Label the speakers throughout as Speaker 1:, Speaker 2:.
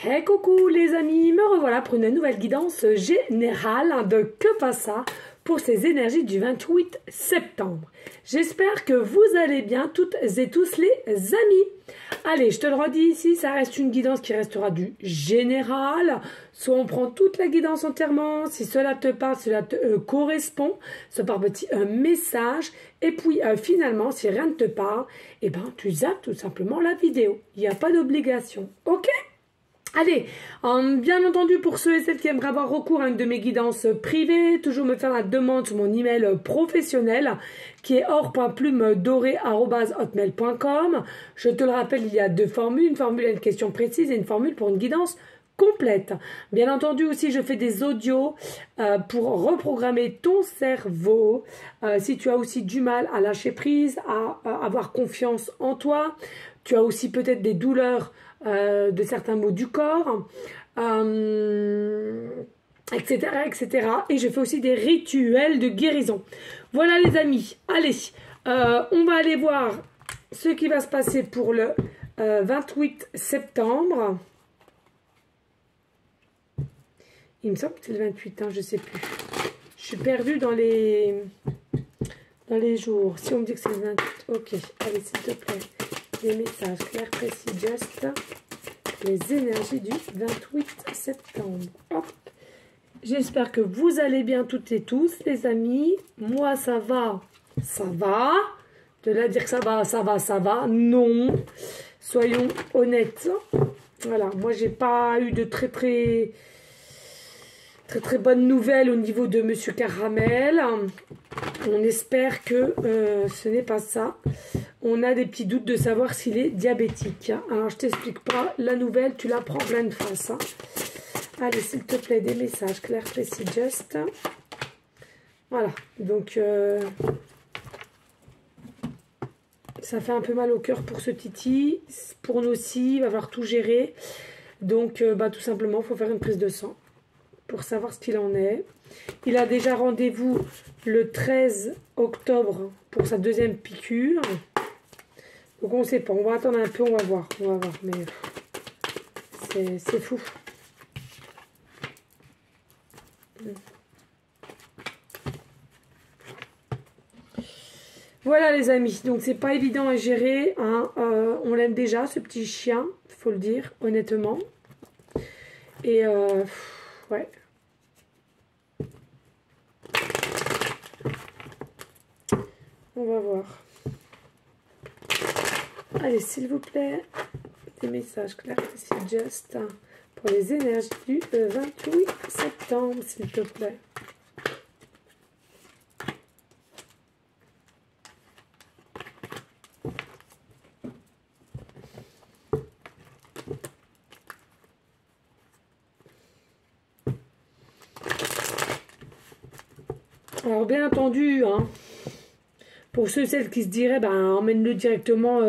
Speaker 1: Hey coucou les amis, me revoilà pour une nouvelle guidance générale de Que passe ça pour ces énergies du 28 septembre. J'espère que vous allez bien toutes et tous les amis. Allez, je te le redis ici, ça reste une guidance qui restera du général. Soit on prend toute la guidance entièrement, si cela te parle, cela te correspond, soit par petit message. Et puis finalement, si rien ne te parle, eh ben, tu zappes tout simplement la vidéo. Il n'y a pas d'obligation, ok ? Allez, bien entendu, pour ceux et celles qui aimeraient avoir recours à une de mes guidances privées, toujours me faire la demande sur mon email professionnel qui est or.plumedorée@hotmail.com. Je te le rappelle, il y a deux formules, une formule à une question précise et une formule pour une guidance complète. Bien entendu aussi, je fais des audios pour reprogrammer ton cerveau. Si tu as aussi du mal à lâcher prise, à avoir confiance en toi, tu as aussi peut-être des douleurs de certains maux du corps, etc., etc. Et je fais aussi des rituels de guérison. Voilà les amis, allez, on va aller voir ce qui va se passer pour le 28 septembre. Il me semble que c'est le 28, hein, je ne sais plus. Je suis perdue dans les jours. Si on me dit que c'est le 28, ok. Allez, s'il te plaît, des messages clairs, précis, just. Les énergies du 28 septembre. Hop. J'espère que vous allez bien toutes et tous, les amis. Moi, ça va. Ça va. De là dire que ça va, ça va, ça va. Non. Soyons honnêtes. Voilà. Moi, j'ai pas eu de très bonne nouvelle au niveau de Monsieur Caramel. On espère que ce n'est pas ça. On a des petits doutes de savoir s'il est diabétique. Alors, je t'explique pas. La nouvelle, tu la prends pleine face. Hein. Allez, s'il te plaît, des messages clairs, précis, just. Voilà. Donc, ça fait un peu mal au cœur pour ce Titi. Pour nous aussi, il va falloir tout gérer. Donc, tout simplement, il faut faire une prise de sang pour savoir ce qu'il en est. Il a déjà rendez-vous le 13 octobre pour sa deuxième piqûre. Donc on ne sait pas, on va attendre un peu, on va voir, mais c'est fou. Voilà les amis, donc c'est pas évident à gérer, hein. On l'aime déjà ce petit chien, faut le dire honnêtement. Et ouais. On va voir. Allez, s'il vous plaît, des messages clairs, c'est just pour les énergies du 28 septembre, s'il te plaît. Alors, bien entendu, hein, pour ceux et celles qui se diraient, emmène-le directement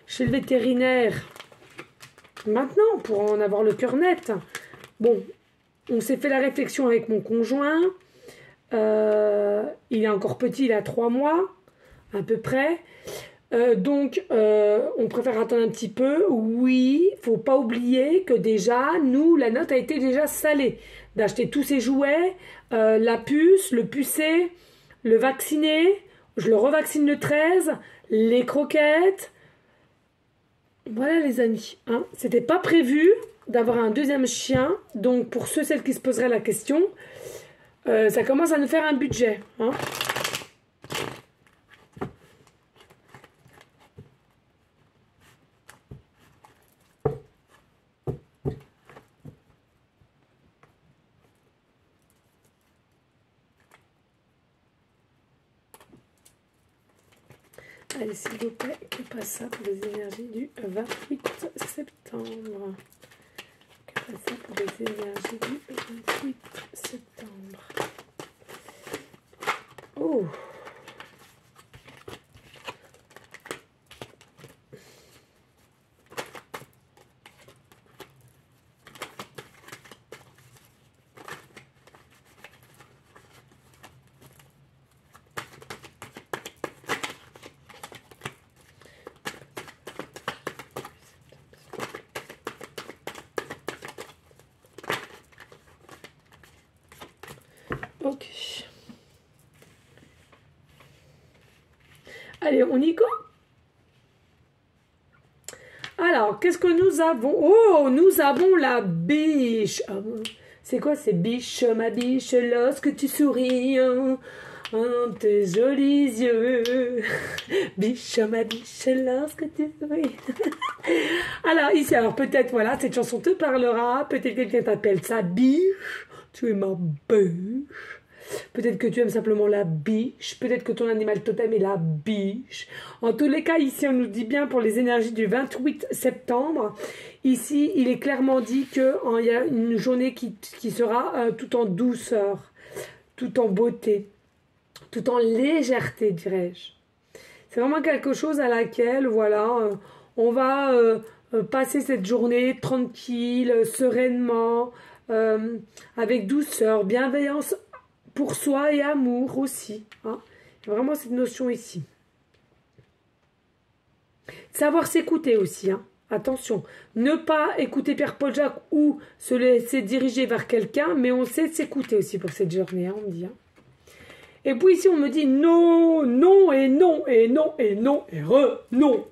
Speaker 1: chez le vétérinaire. Maintenant, pour en avoir le cœur net. Bon, on s'est fait la réflexion avec mon conjoint. Il est encore petit, il a 3 mois, à peu près. Donc, on préfère attendre un petit peu. Oui, faut pas oublier que déjà, nous, la note a été déjà salée. D'acheter tous ces jouets, la puce, le pucé, le vacciné. Je le revaccine le 13, les croquettes. Voilà les amis. Hein. C'était pas prévu d'avoir un deuxième chien. Donc pour ceux et celles qui se poseraient la question, ça commence à nous faire un budget. Hein. Allez, s'il vous plaît, que passe ça pour les énergies du 28 septembre. Que passe ça pour les énergies du 28 septembre. Oh! Ok. Allez, on y go. Alors, qu'est-ce que nous avons? Oh, nous avons la biche. C'est quoi ces biches, ma biche, lorsque tu souris tes jolis yeux. Biche, ma biche, lorsque tu souris. Alors, ici, alors peut-être, voilà, cette chanson te parlera. Peut-être quelqu'un t'appelle sa biche. Tu es ma biche. Peut-être que tu aimes simplement la biche. Peut-être que ton animal totem est la biche. En tous les cas, ici, on nous dit bien pour les énergies du 28 septembre. Ici, il est clairement dit qu'il y a une journée qui sera tout en douceur, tout en beauté, tout en légèreté, dirais-je. C'est vraiment quelque chose à laquelle, voilà, on va passer cette journée tranquille, sereinement, avec douceur, bienveillance pour soi et amour aussi. Hein. Il y a vraiment cette notion ici. Savoir s'écouter aussi. Hein. Attention, ne pas écouter Pierre-Paul Jacques ou se laisser diriger vers quelqu'un, mais on sait s'écouter aussi pour cette journée, hein, on dit. Hein. Et puis ici, on me dit non, non et non, et non, et non, et non.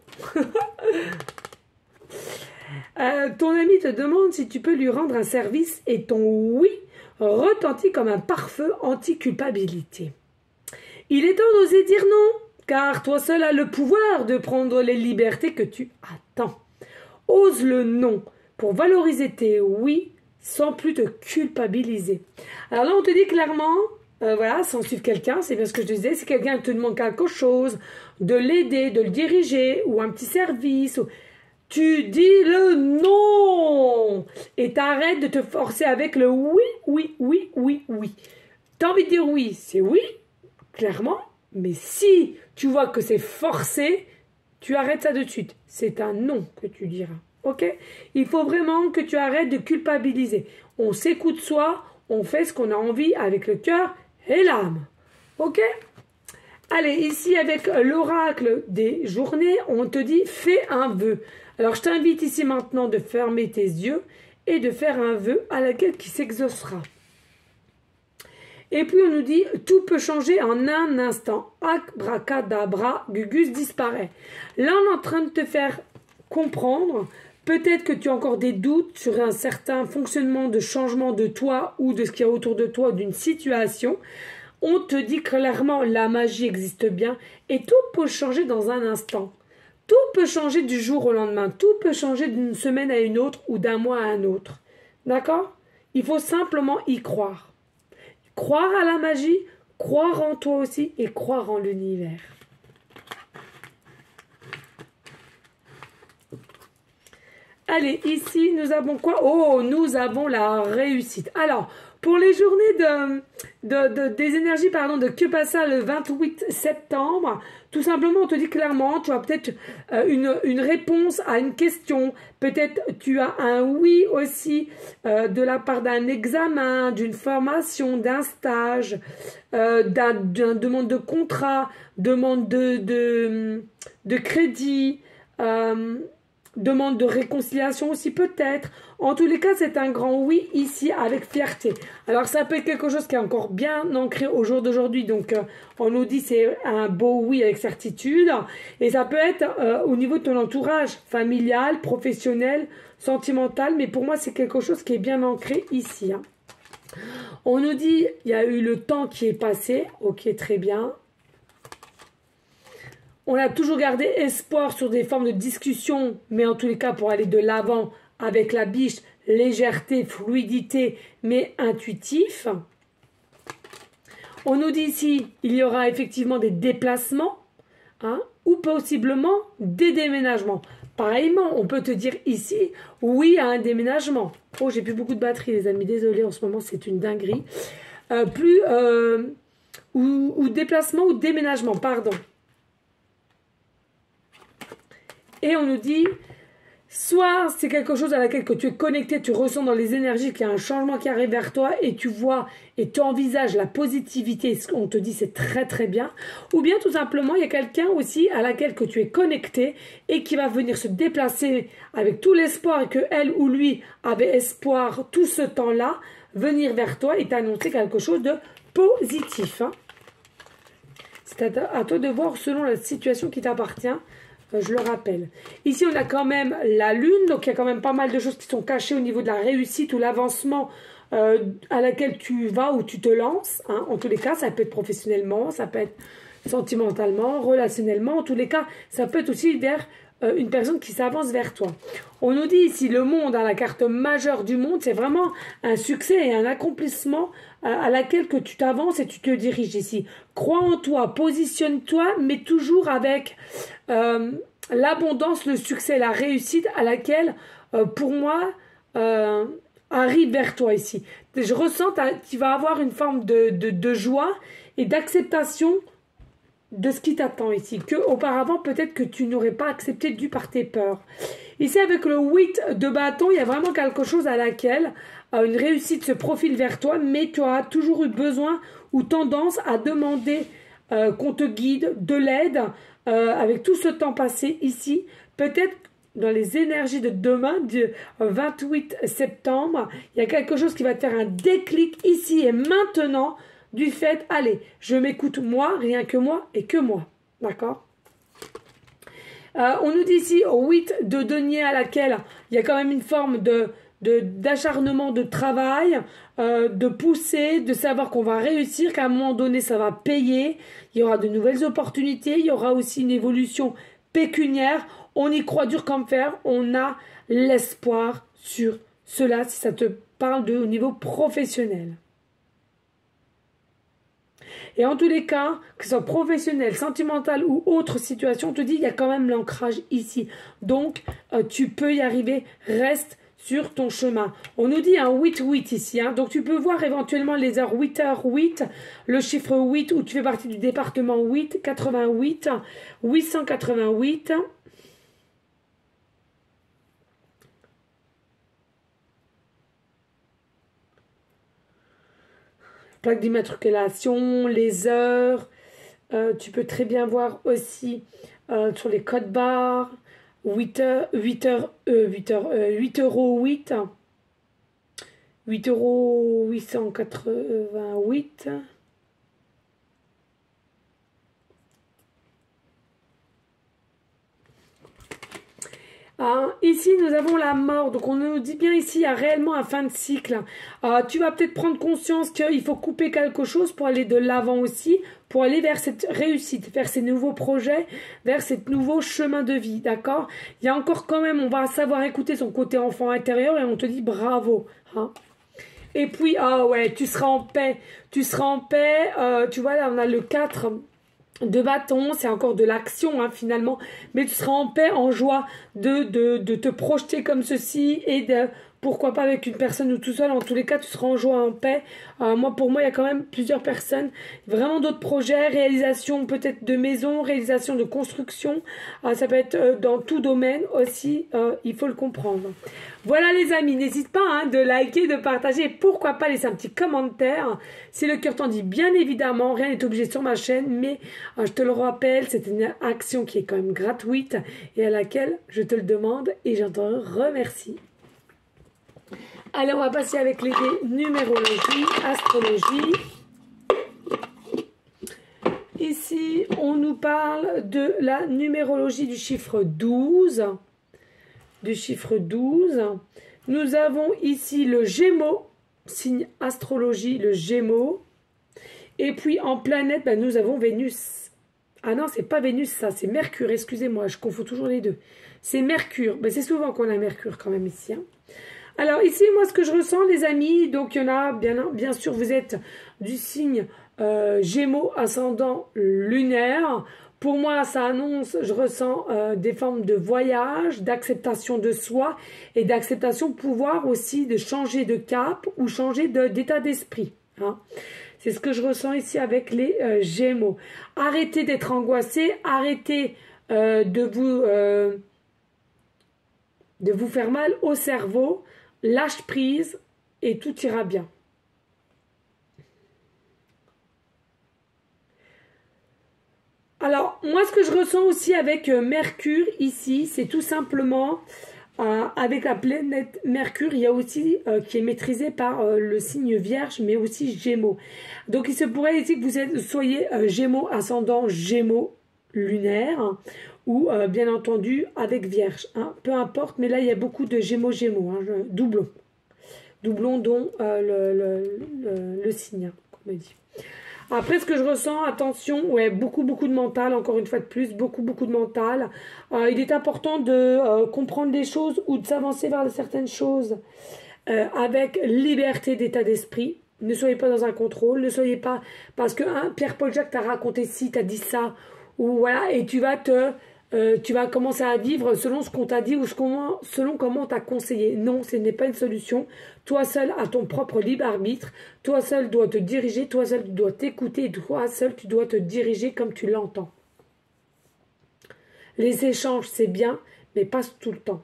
Speaker 1: Ton ami te demande si tu peux lui rendre un service et ton oui retentit comme un pare-feu anti-culpabilité. Il est temps d'oser dire non, car toi seul as le pouvoir de prendre les libertés que tu attends. Ose le non pour valoriser tes oui sans plus te culpabiliser. Alors là, on te dit clairement, voilà, sans suivre quelqu'un, c'est bien ce que je te disais, si quelqu'un te demande quelque chose, de l'aider, de le diriger, ou un petit service, tu dis le non et t'arrêtes de te forcer avec le oui, oui, oui, oui, oui. T'as envie de dire oui, c'est oui, clairement, mais si tu vois que c'est forcé, tu arrêtes ça de suite. C'est un non que tu diras, ok? Il faut vraiment que tu arrêtes de culpabiliser. On s'écoute soi, on fait ce qu'on a envie avec le cœur et l'âme, ok? Allez, ici avec l'oracle des journées, on te dit fais un vœu. Alors je t'invite ici maintenant de fermer tes yeux et de faire un vœu à laquelle qui s'exaucera. Et puis on nous dit tout peut changer en un instant. Abracadabra, Gugus disparaît. Là on est en train de te faire comprendre, peut-être que tu as encore des doutes sur un certain fonctionnement de changement de toi ou de ce qui est autour de toi, d'une situation. On te dit clairement la magie existe bien et tout peut changer dans un instant. Tout peut changer du jour au lendemain. Tout peut changer d'une semaine à une autre ou d'un mois à un autre. D'accord? Il faut simplement y croire. Croire à la magie, croire en toi aussi et croire en l'univers. Allez, ici, nous avons quoi? Oh, nous avons la réussite. Alors, pour les journées des énergies de Kupasa le 28 septembre, tout simplement, on te dit clairement, tu as peut-être une réponse à une question, peut-être tu as un oui aussi de la part d'un examen, d'une formation, d'un stage, d'une demande de contrat, demande de crédit, demande de réconciliation aussi peut-être. En tous les cas, c'est un grand oui ici avec fierté. Alors, ça peut être quelque chose qui est encore bien ancré au jour d'aujourd'hui. Donc, on nous dit c'est un beau oui avec certitude. Et ça peut être au niveau de ton entourage familial, professionnel, sentimental. Mais pour moi, c'est quelque chose qui est bien ancré ici. Hein. On nous dit il y a eu le temps qui est passé. Ok, très bien. On a toujours gardé espoir sur des formes de discussion, mais en tous les cas pour aller de l'avant avec la biche, légèreté, fluidité, mais intuitif. On nous dit ici, il y aura effectivement des déplacements, hein, ou possiblement des déménagements. Pareillement, on peut te dire ici, oui à un déménagement. Oh, j'ai plus beaucoup de batterie les amis, désolé, en ce moment c'est une dinguerie. Ou déplacement ou déménagement, pardon. Et on nous dit, soit c'est quelque chose à laquelle que tu es connecté, tu ressens dans les énergies qu'il y a un changement qui arrive vers toi et tu vois et tu envisages la positivité, ce qu'on te dit c'est très très bien. Ou bien tout simplement, il y a quelqu'un aussi à laquelle que tu es connecté et qui va venir se déplacer avec tout l'espoir et que elle ou lui avait espoir tout ce temps-là, venir vers toi et t'annoncer quelque chose de positif. Hein. C'est à toi de voir selon la situation qui t'appartient. Je le rappelle. Ici, on a quand même la lune. Donc, il y a quand même pas mal de choses qui sont cachées au niveau de la réussite ou l'avancement à laquelle tu vas ou tu te lances. Hein. En tous les cas, ça peut être professionnellement, ça peut être sentimentalement, relationnellement. En tous les cas, ça peut être aussi vers une personne qui s'avance vers toi. On nous dit ici le monde, hein, la carte majeure du monde, c'est vraiment un succès et un accomplissement à laquelle que tu t'avances et tu te diriges ici. Crois en toi, positionne-toi, mais toujours avec l'abondance, le succès, la réussite à laquelle, pour moi, arrive vers toi ici. Je ressens que tu vas avoir une forme de joie et d'acceptation de ce qui t'attend ici, que auparavant peut-être que tu n'aurais pas accepté dû par tes peurs. Ici avec le 8 de bâton, il y a vraiment quelque chose à laquelle une réussite se profile vers toi, mais tu as toujours eu besoin ou tendance à demander qu'on te guide, de l'aide, avec tout ce temps passé ici, peut-être dans les énergies de demain, du 28 septembre, il y a quelque chose qui va te faire un déclic ici et maintenant, du fait, allez, je m'écoute moi, rien que moi et que moi. D'accord? On nous dit ici, au 8 de denier à laquelle il y a quand même une forme d'acharnement, de travail, de pousser, de savoir qu'on va réussir, qu'à un moment donné, ça va payer. Il y aura de nouvelles opportunités. Il y aura aussi une évolution pécuniaire. On y croit dur comme fer. On a l'espoir sur cela, si ça te parle au niveau professionnel. Et en tous les cas, que ce soit professionnel, sentimental ou autre situation, on te dit il y a quand même l'ancrage ici. Donc, tu peux y arriver, reste sur ton chemin. On nous dit un 8-8 ici. Hein. Donc, tu peux voir éventuellement les heures 8h8, le chiffre 8 où tu fais partie du département 8, 88, 888. Plaque d'immatriculation, les heures, tu peux très bien voir aussi sur les codes barres, 8 heures, 8 heures, 8 heures, 8 euros 8, 8 euros 888. Ici, nous avons la mort. Donc, on nous dit bien ici, il y a réellement un fin de cycle. Tu vas peut-être prendre conscience qu'il faut couper quelque chose pour aller de l'avant aussi, pour aller vers cette réussite, vers ces nouveaux projets, vers ces nouveaux chemins de vie, d'accord? Il y a encore quand même, on va savoir écouter son côté enfant intérieur et on te dit bravo. Hein. Et puis, ah ouais, tu seras en paix. Tu seras en paix. Tu vois, là, on a le 4 de bâton, c'est encore de l'action hein, finalement, mais tu seras en paix, en joie de te projeter comme ceci et de, pourquoi pas avec une personne ou tout seul, en tous les cas tu seras en joie, en paix. Pour moi il y a quand même plusieurs personnes, vraiment d'autres projets, réalisation peut-être de maison, réalisation de construction, ça peut être dans tout domaine aussi, il faut le comprendre. Voilà les amis, n'hésite pas hein, de liker, de partager et pourquoi pas laisser un petit commentaire si le cœur t'en dit, bien évidemment, rien n'est obligé sur ma chaîne, mais je te le rappelle, c'est une action qui est quand même gratuite et à laquelle je te le demande et je te remercie. Allez, on va passer avec les dés numérologie, astrologie. Ici, on nous parle de la numérologie du chiffre 12. Du chiffre 12. Nous avons ici le Gémeaux, signe astrologie, le Gémeaux. Et puis en planète, ben, nous avons Vénus. Ah non, c'est pas Vénus, ça, c'est Mercure, excusez-moi, je confonds toujours les deux. C'est Mercure, ben, c'est souvent qu'on a Mercure quand même ici. Hein. Alors ici, moi, ce que je ressens, les amis, donc il y en a, bien sûr, vous êtes du signe Gémeaux, ascendant lunaire. Pour moi, ça annonce, je ressens des formes de voyage, d'acceptation de soi et d'acceptation de pouvoir aussi de changer de cap ou changer d'état d'esprit. Hein. C'est ce que je ressens ici avec les Gémeaux. Arrêtez d'être angoissé, arrêtez de vous faire mal au cerveau, lâche prise et tout ira bien. Alors, moi, ce que je ressens aussi avec Mercure ici, c'est tout simplement avec la planète Mercure, il y a aussi qui est maîtrisé par le signe Vierge, mais aussi Gémeaux. Donc il se pourrait ici que soyez Gémeaux ascendant, Gémeaux lunaire, hein, ou bien entendu avec Vierge. Hein, peu importe, mais là il y a beaucoup de Gémeaux, hein, doublons. Doublons dont le signe, hein, comme on dit. Après, ce que je ressens, attention, ouais, beaucoup de mental, encore une fois de plus, beaucoup de mental. Il est important de comprendre les choses ou de s'avancer vers certaines choses avec liberté d'état d'esprit. Ne soyez pas dans un contrôle, ne soyez pas... Parce que Pierre-Paul Jacques t'a raconté ci, t'a dit ça, ou voilà, et tu vas commencer à vivre selon ce qu'on t'a dit ou selon comment on t'a conseillé. Non, ce n'est pas une solution. Toi seul as ton propre libre arbitre. Toi seul dois te diriger. Toi seul tu dois t'écouter. Et toi seul tu dois te diriger comme tu l'entends. Les échanges, c'est bien, mais pas tout le temps.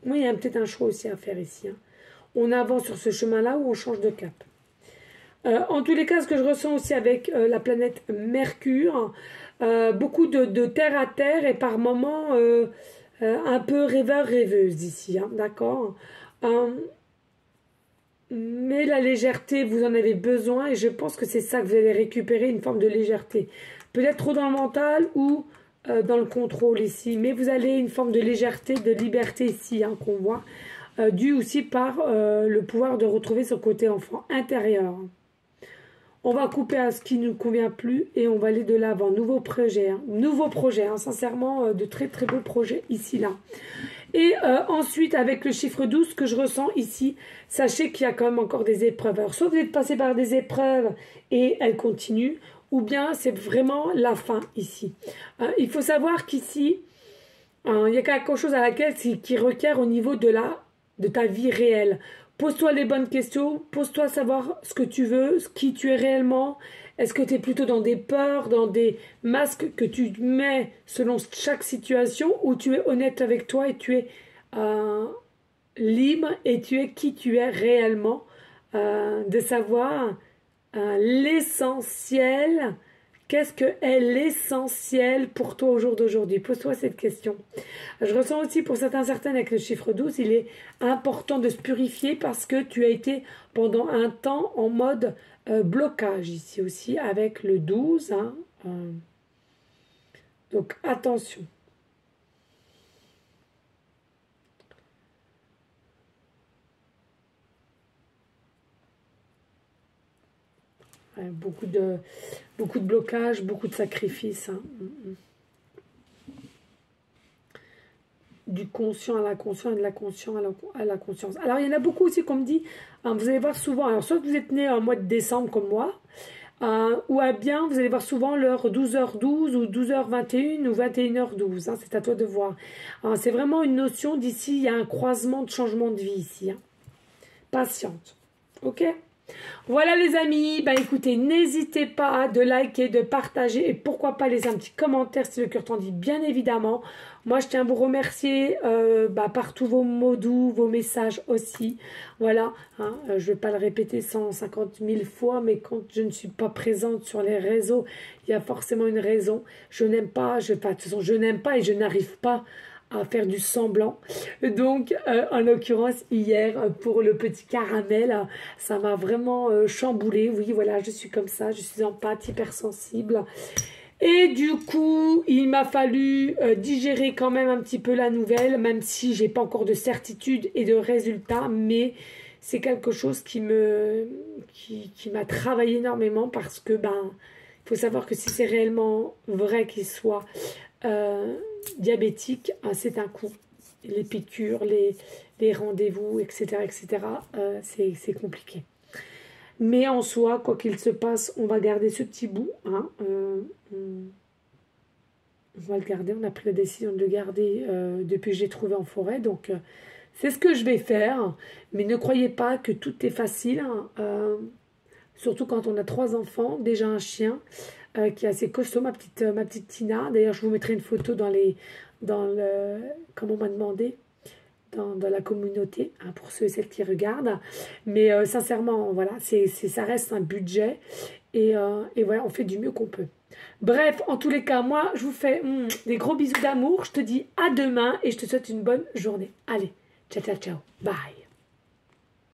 Speaker 1: Moi, il y a peut-être un choix aussi à faire ici. Hein. On avance sur ce chemin-là ou on change de cap. En tous les cas, ce que je ressens aussi avec la planète Mercure, beaucoup de terre à terre et par moments un peu rêveuse ici, hein, d'accord. Mais la légèreté, vous en avez besoin et je pense que c'est ça que vous allez récupérer, une forme de légèreté. Peut-être trop dans le mental ou dans le contrôle ici, mais vous allez une forme de légèreté, de liberté ici, hein, qu'on voit, dû aussi par le pouvoir de retrouver ce côté enfant intérieur. On va couper à ce qui ne nous convient plus et on va aller de l'avant. Nouveau projet, hein, sincèrement, de très beaux projets ici, là. Et ensuite, avec le chiffre 12 que je ressens ici, sachez qu'il y a quand même encore des épreuves. Alors, soit vous êtes passé par des épreuves et elles continuent, ou bien c'est vraiment la fin ici. Il faut savoir qu'ici, il y a quelque chose à laquelle qui requiert au niveau de ta vie réelle. Pose-toi les bonnes questions, pose-toi à savoir ce que tu veux, qui tu es réellement. Est-ce que tu es plutôt dans des peurs, dans des masques que tu mets selon chaque situation, ou tu es honnête avec toi et tu es libre et tu es qui tu es réellement, de savoir l'essentiel. Qu'est-ce que est l'essentiel pour toi au jour d'aujourd'hui? Pose-toi cette question. Je ressens aussi pour certaines avec le chiffre 12, il est important de se purifier parce que tu as été pendant un temps en mode blocage ici aussi avec le 12. Hein, donc attention. Beaucoup de blocages, beaucoup de sacrifices. Hein. Du conscient à l'inconscient et de l'inconscient à la conscience. Alors, il y en a beaucoup aussi qu'on me dit, hein, vous allez voir souvent, alors soit vous êtes né en mois de décembre comme moi, ou bien vous allez voir souvent l'heure 12h12 ou 12h21 ou 21h12. Hein, c'est à toi de voir. C'est vraiment une notion d'ici, il y a un croisement de changement de vie ici. Hein. Patiente. Ok ? Voilà les amis, bah écoutez, n'hésitez pas de liker, de partager et pourquoi pas laisser un petit commentaire si le cœur t'en dit, bien évidemment. Moi je tiens à vous remercier par tous vos mots doux, vos messages aussi. Voilà, hein, je ne vais pas le répéter 150 000 fois, mais quand je ne suis pas présente sur les réseaux, il y a forcément une raison. Je n'aime pas, de toute façon je n'aime pas et je n'arrive pas à faire du semblant. Donc, en l'occurrence, hier, pour le petit caramel, ça m'a vraiment chamboulé. Oui, voilà, je suis comme ça, je suis en pâte, hypersensible. Et du coup, il m'a fallu digérer quand même un petit peu la nouvelle, même si j'ai pas encore de certitude et de résultats, mais c'est quelque chose qui m'a travaillé énormément parce que, il faut savoir que si c'est réellement vrai qu'il soit diabétique, c'est un coup. Les piqûres, les rendez-vous, etc., c'est compliqué. Mais en soi, quoi qu'il se passe, on va garder ce petit bout. Hein, on va le garder. On a pris la décision de le garder depuis que j'ai trouvé en forêt. Donc, c'est ce que je vais faire. Mais ne croyez pas que tout est facile. Hein, surtout quand on a 3 enfants, déjà un chien. Qui est assez costaud, ma petite Tina. D'ailleurs, je vous mettrai une photo comme on m'a demandé, dans la communauté, hein, pour ceux et celles qui regardent. Mais sincèrement, voilà, ça reste un budget. Et voilà, on fait du mieux qu'on peut. Bref, en tous les cas, moi, je vous fais des gros bisous d'amour. Je te dis à demain et je te souhaite une bonne journée. Allez, ciao, ciao, ciao. Bye.